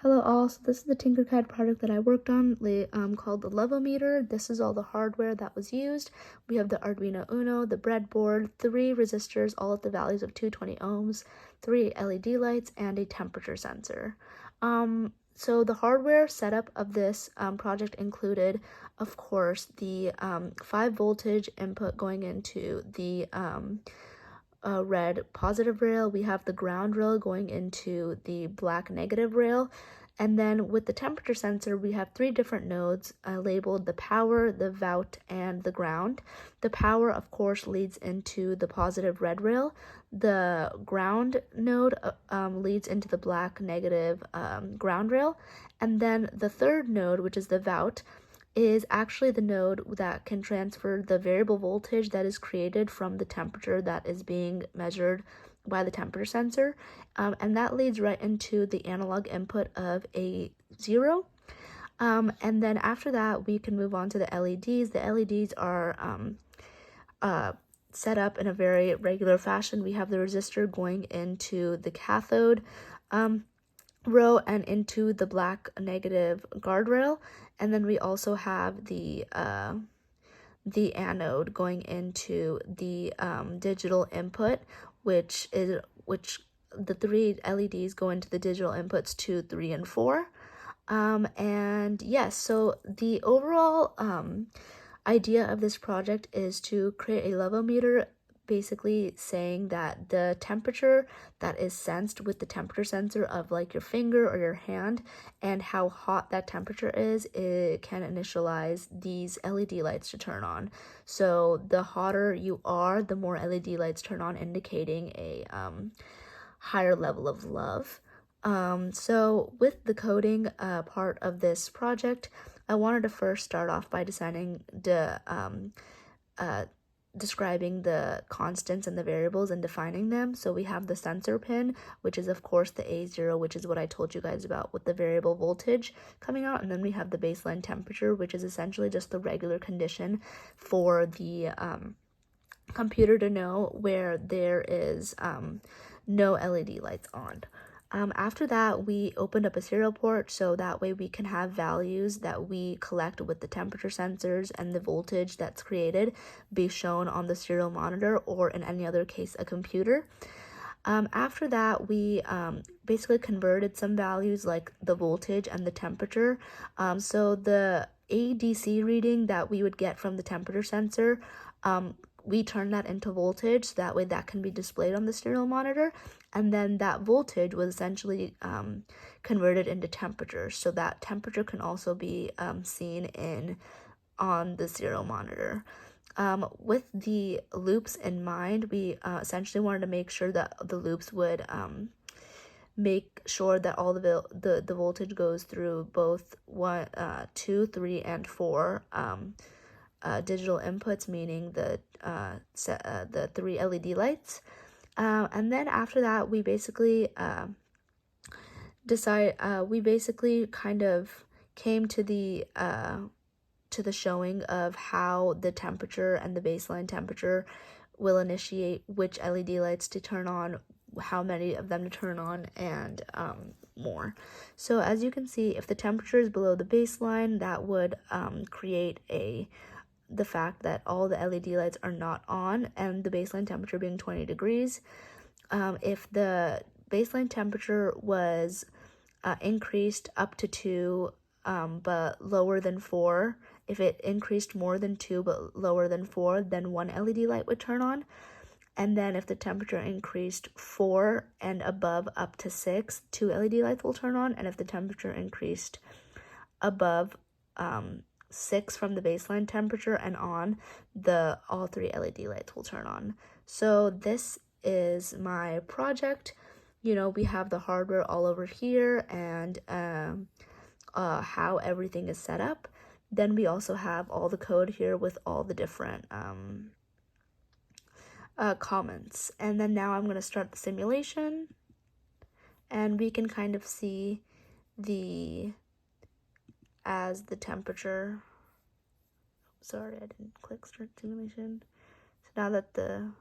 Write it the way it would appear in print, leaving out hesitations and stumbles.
Hello all, so this is the TinkerCad project that I worked on called the levometer. This is all the hardware that was used. We have the Arduino Uno, the breadboard, 3 resistors, all at the values of 220 ohms, 3 LED lights, and a temperature sensor. So the hardware setup of this project included, of course, the 5 voltage input going into the red positive rail. We have the ground rail going into the black negative rail. And then with the temperature sensor, we have 3 different nodes labeled the power, the vout, and the ground. The power, of course, leads into the positive red rail. The ground node leads into the black negative ground rail. And then the third node, which is the vout, is actually the node that can transfer the variable voltage that is created from the temperature that is being measured by the temperature sensor. And that leads right into the analog input of a 0. And then after that, we can move on to the LEDs. The LEDs are set up in a very regular fashion. We have the resistor going into the cathode row and into the black negative guardrail, and then we also have the anode going into the digital input, which the 3 LEDs go into the digital inputs 2, 3, and 4. And yes, so the overall idea of this project is to create a levometer, basically saying that the temperature that is sensed with the temperature sensor of like your finger or your hand and how hot that temperature is, it can initialize these LED lights to turn on. So the hotter you are, the more LED lights turn on, indicating a higher level of love. So with the coding part of this project, I wanted to first start off by describing the constants and the variables and defining them. So we have the sensor pin, which is of course the A0, which is what I told you guys about with the variable voltage coming out. And then we have the baseline temperature, which is essentially just the regular condition for the computer to know where there is no LED lights on. After that, we opened up a serial port so that way we can have values that we collect with the temperature sensors and the voltage that's created be shown on the serial monitor, or in any other case, a computer. After that, we basically converted some values like the voltage and the temperature. So the ADC reading that we would get from the temperature sensor, we turn that into voltage, so that way that can be displayed on the serial monitor, and then that voltage was essentially converted into temperature, so that temperature can also be seen on the serial monitor. With the loops in mind, we essentially wanted to make sure that the loops would make sure that all the voltage goes through both 1, 2, 3, and 4 digital inputs, meaning the 3 LED lights. And then after that, we basically kind of came to the showing of how the temperature and the baseline temperature will initiate which LED lights to turn on, how many of them to turn on, and more. So as you can see, if the temperature is below the baseline, that would create the fact that all the LED lights are not on, and the baseline temperature being 20 degrees. If the baseline temperature was increased up to 2 but lower than 4, if it increased more than 2 but lower than 4, then 1 LED light would turn on. And then if the temperature increased 4 and above up to 6, 2 LED lights will turn on. And if the temperature increased above 6 from the baseline temperature and on, all 3 LED lights will turn on. So this is my project. You know, we have the hardware all over here and how everything is set up. Then we also have all the code here with all the different comments. And then now I'm going to start the simulation, and we can kind of see as the temperature, sorry, I didn't click start simulation. So now that the